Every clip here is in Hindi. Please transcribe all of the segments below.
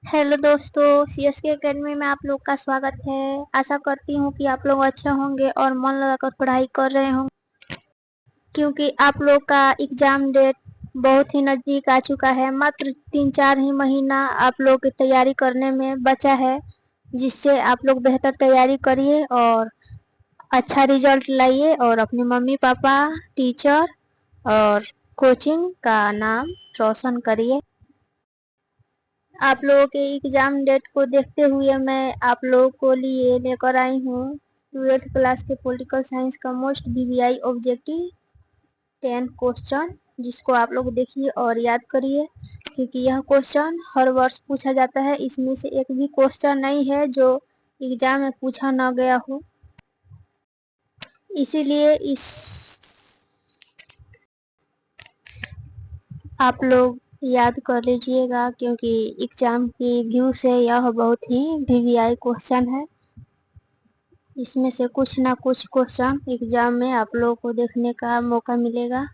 हेलो दोस्तों, सीएसके एकेडमी में आप लोग का स्वागत है। आशा करती हूँ कि आप लोग अच्छे होंगे और मन लगाकर पढ़ाई कर रहे होंगे, क्योंकि आप लोग का एग्जाम डेट बहुत ही नज़दीक आ चुका है। मात्र 3-4 ही महीना आप लोग की तैयारी करने में बचा है, जिससे आप लोग बेहतर तैयारी करिए और अच्छा रिजल्ट लाइए और अपने मम्मी पापा, टीचर और कोचिंग का नाम रोशन करिए। आप लोगों के एग्जाम डेट को देखते हुए मैं आप लोगों को लिए लेकर आई हूँ 12th क्लास के पॉलिटिकल साइंस का मोस्ट वीवीआई ऑब्जेक्टिव 10 क्वेश्चन, जिसको आप लोग देखिए और याद करिए, क्योंकि यह क्वेश्चन हर वर्ष पूछा जाता है। इसमें से एक भी क्वेश्चन नहीं है जो एग्जाम में पूछा न गया हो, इसीलिए इस आप लोग याद कर लीजिएगा, क्योंकि एग्जाम की व्यू से यह बहुत ही वीवीआई क्वेश्चन है। इसमें से कुछ ना कुछ क्वेश्चन एग्जाम में आप लोगों को देखने का मौका मिलेगा।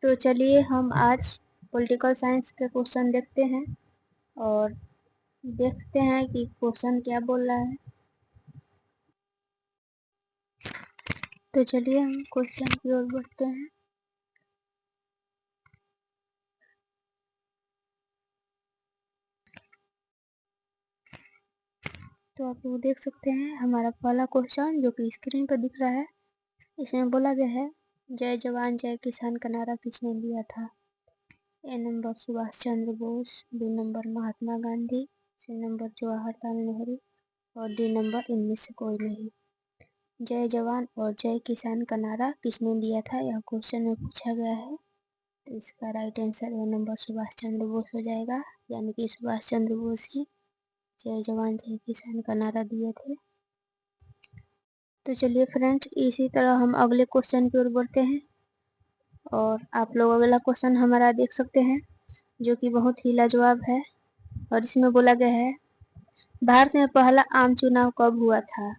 तो चलिए हम आज पॉलिटिकल साइंस के क्वेश्चन देखते हैं और देखते हैं कि क्वेश्चन क्या बोल रहा है। तो चलिए हम क्वेश्चन की ओर बढ़ते हैं। तो आप लोग देख सकते हैं हमारा पहला क्वेश्चन जो कि स्क्रीन पर दिख रहा है। इसमें बोला गया है, जय जवान जय किसान का नारा किसने दिया था? ए number Subhash Chandra Bose, B number Mahatma Gandhi, सी नंबर जवाहरलाल नेहरू और डी नंबर इनमें से कोई नहीं। जय जवान और जय किसान का नारा किसने दिया था, यह क्वेश्चन में पूछा गया है। तो इसका right answer A number Subhash Chandra Bose हो जाएगा, यानी कि सुभाष चंद्र बोस ही जय जवान जय किसान का नारा दिए थे। तो चलिए फ्रेंड्स, इसी तरह हम अगले क्वेश्चन की ओर बढ़ते हैं और आप लोग अगला क्वेश्चन हमारा देख सकते हैं, जो कि बहुत ही लाजवाब है। और इसमें बोला गया है, भारत में पहला आम चुनाव कब हुआ था?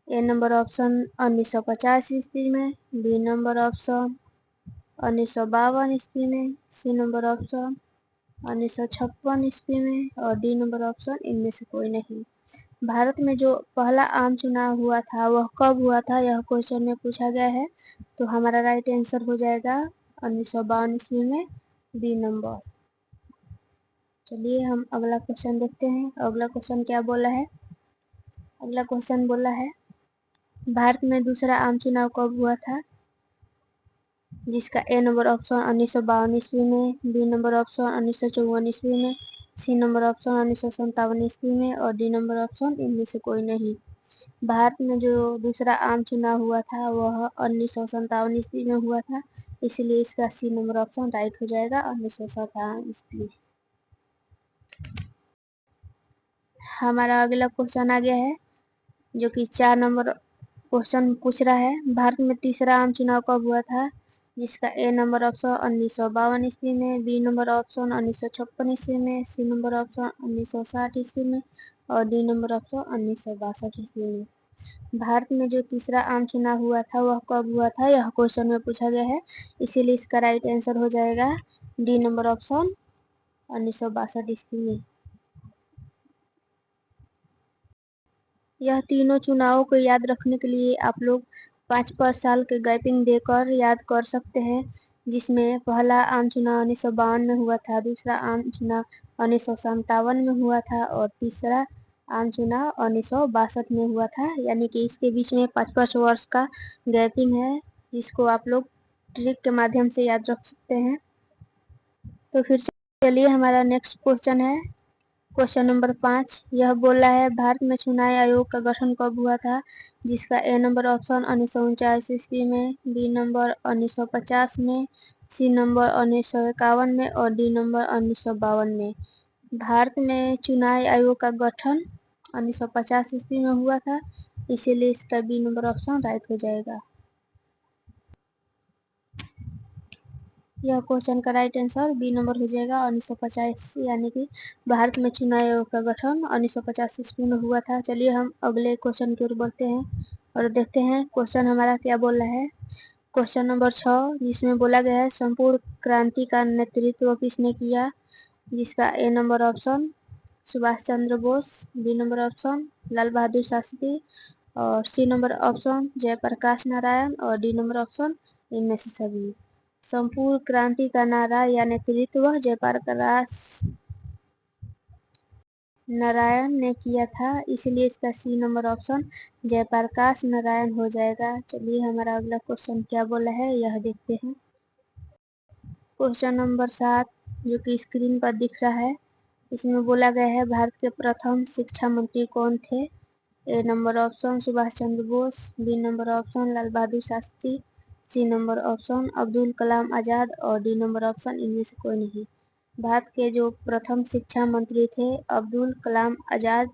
ए नंबर ऑप्शन 1950 ईस्वी में, बी नंबर ऑप्शन 1952 ईस्वी में, सी नंबर ऑप्शन 1956 ईस्वी में और डी नंबर ऑप्शन इनमें से कोई नहीं। भारत में जो पहला आम चुनाव हुआ था वह कब हुआ था, यह क्वेश्चन में पूछा गया है। तो हमारा राइट आंसर हो जाएगा 1952 ईस्वी में, बी नंबर। चलिए हम अगला क्वेश्चन देखते हैं। अगला क्वेश्चन क्या बोला है? अगला क्वेश्चन बोला है, भारत में दूसरा आम चुनाव कब हुआ था? जिसका ए नंबर ऑप्शन 1952 ईस्वी में, बी नंबर ऑप्शन 1954 ईस्वी में, सी नंबर ऑप्शन 1957 ईस्वी में और डी नंबर ऑप्शन इनमें से कोई नहीं। भारत में जो दूसरा आम चुनाव हुआ था वह 1957 ईस्वी में हुआ था, इसलिए इसका सी नंबर ऑप्शन राइट हो जाएगा, 1957 ईस्वी। हमारा अगला क्वेश्चन आ गया है, जो कि 4 नंबर क्वेश्चन पूछ रहा है, भारत में तीसरा आम चुनाव कब हुआ था? जिसका ए नंबर ऑप्शन 1952 ईस्वी में, बी नंबर ऑप्शन 1956 ईस्वी में, सी नंबर ऑप्शन 1960 ईस्वी में और डी नंबर ऑप्शन 1962 ईस्वी में। भारत में जो तीसरा आम चुनाव हुआ था वह कब हुआ था, यह क्वेश्चन में पूछा गया है, इसीलिए इसका राइट आंसर हो जाएगा डी नंबर ऑप्शन 1962 ईस्वी में। यह तीनों चुनावों को याद रखने के लिए आप लोग 5-5 साल के गैपिंग देकर याद कर सकते हैं, जिसमें पहला आम चुनाव 1952 में हुआ था, दूसरा आम चुनाव 1957 में हुआ था और तीसरा आम चुनाव 1962 में हुआ था। यानी कि इसके बीच में 5-5 वर्ष का गैपिंग है, जिसको आप लोग ट्रिक के माध्यम से याद रख सकते हैं। तो फिर चलिए हमारा नेक्स्ट क्वेश्चन है, क्वेश्चन नंबर 5। यह बोला है, भारत में चुनाव आयोग का गठन कब हुआ था? जिसका ए नंबर ऑप्शन 1949 ईस्वी में, बी नंबर 1950 में, सी नंबर 1951 में और डी नंबर 1952 में। भारत में चुनाव आयोग का गठन 1950 ईस्वी में हुआ था, इसीलिए इसका बी नंबर ऑप्शन राइट हो जाएगा। यह क्वेश्चन का राइट आंसर बी नंबर हो जाएगा, 1950, यानी कि भारत में चुनाव आयोग का गठन 1950 ईस्वी में हुआ था। चलिए हम अगले क्वेश्चन की ओर बढ़ते हैं और देखते हैं क्वेश्चन हमारा क्या बोल रहा है। क्वेश्चन नंबर 6, जिसमें बोला गया है, संपूर्ण क्रांति का नेतृत्व किसने किया? जिसका A number option Subhash Chandra Bose, B number option Lal Bahadur Shastri और C number option Jayaprakash Narayan और डी नंबर ऑप्शन इनमें से सभी। संपूर्ण क्रांति का नारा या नेतृत्व जयप्रकाश नारायण ने किया था, इसलिए इसका C number option Jayaprakash Narayan हो जाएगा। चलिए हमारा अगला क्वेश्चन क्या बोला है यह देखते हैं। क्वेश्चन नंबर 7 जो कि स्क्रीन पर दिख रहा है, इसमें बोला गया है भारत के प्रथम शिक्षा मंत्री कौन थे। A number option Subhash Chandra Bose, B number option Lal Bahadur Shastri, C number option Abdul Kalam Azad और डी नंबर ऑप्शन इनमें से कोई नहीं। भारत के जो प्रथम शिक्षा मंत्री थे अब्दुल कलाम आजाद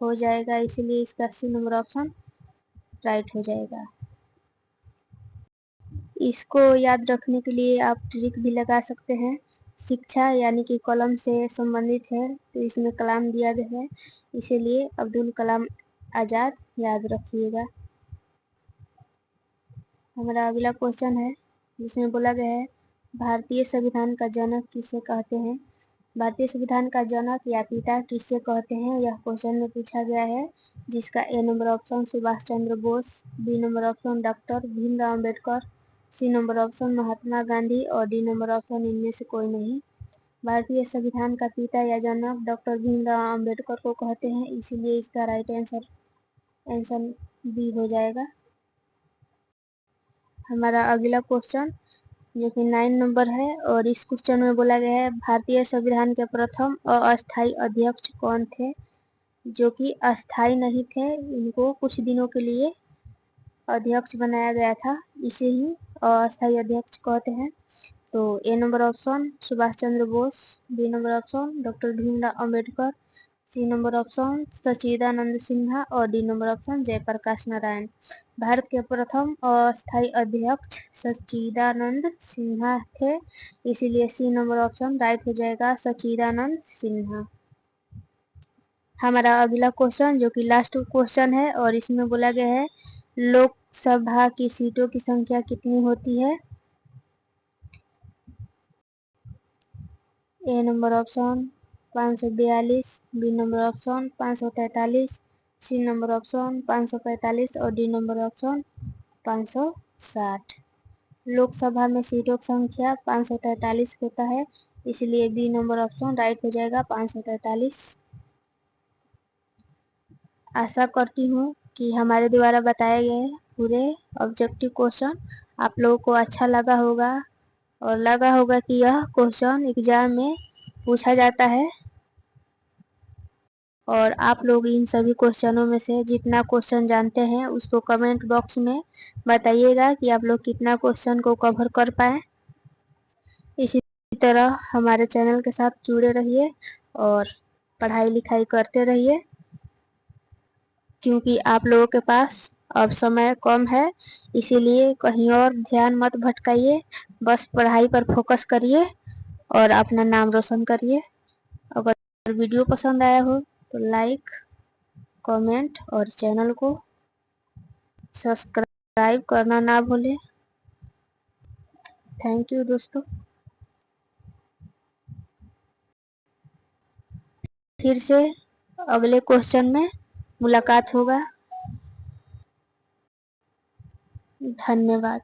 हो जाएगा, इसीलिए इसका सी नंबर ऑप्शन राइट हो जाएगा। इसको याद रखने के लिए आप ट्रिक भी लगा सकते हैं। शिक्षा यानी कि कलम से संबंधित है तो इसमें कलाम दिया गया है, इसीलिए अब्दुल कलाम आजाद याद रखिएगा। हमारा अगला क्वेश्चन है जिसमें बोला गया है भारतीय संविधान का जनक किसे कहते हैं। भारतीय संविधान का जनक या पिता किसे कहते हैं, यह क्वेश्चन में पूछा गया है। जिसका A number option Subhash Chandra Bose, B number option doctor Bhimrao Ambedkar, C number option Mahatma Gandhi और डी नंबर ऑप्शन इनमें से कोई नहीं। भारतीय संविधान का पिता या जनक डॉक्टर भीमराव अम्बेडकर को कहते हैं, इसीलिए इसका राइट आंसर बी हो जाएगा। हमारा अगला क्वेश्चन जो कि 9 नंबर है और इस क्वेश्चन में बोला गया है भारतीय संविधान के प्रथम अस्थायी अध्यक्ष कौन थे। जो कि अस्थायी नहीं थे, इनको कुछ दिनों के लिए अध्यक्ष बनाया गया था, इसे ही अस्थायी अध्यक्ष कहते हैं। तो A number option Subhash Chandra Bose, B number option doctor Bhimrao Ambedkar, C number option Sachchidanand Sinha और D number option Jayaprakash Narayan. Bharat के प्रथम अस्थायी अध्यक्ष सच्चिदानंद सिन्हा थे, इसीलिए सी नंबर ऑप्शन राइट हो जाएगा, सच्चिदानंद सिन्हा। हमारा अगला क्वेश्चन जो कि लास्ट क्वेश्चन है और इसमें बोला गया है लोकसभा की सीटों की संख्या कितनी होती है। A number option 542, B number option 543, C number option 545 और डी नंबर ऑप्शन 560। लोकसभा में सीटों की संख्या 543 होता है, इसलिए बी नंबर ऑप्शन राइट हो जाएगा 543। आशा करती हूँ कि हमारे द्वारा बताए गए पूरे ऑब्जेक्टिव क्वेश्चन आप लोगों को अच्छा लगा होगा और लगा होगा कि यह क्वेश्चन एग्जाम में पूछा जाता है। और आप लोग इन सभी क्वेश्चनों में से जितना क्वेश्चन जानते हैं उसको कमेंट बॉक्स में बताइएगा कि आप लोग कितना क्वेश्चन को कवर कर पाए। इसी तरह हमारे चैनल के साथ जुड़े रहिए और पढ़ाई लिखाई करते रहिए, क्योंकि आप लोगों के पास अब समय कम है, इसीलिए कहीं और ध्यान मत भटकाइए, बस पढ़ाई पर फोकस करिए और अपना नाम रोशन करिए। अगर वीडियो पसंद आया हो तो लाइक, कमेंट और चैनल को सब्सक्राइब करना ना भूलें। थैंक यू दोस्तों। फिर से अगले क्वेश्चन में मुलाकात होगा। धन्यवाद।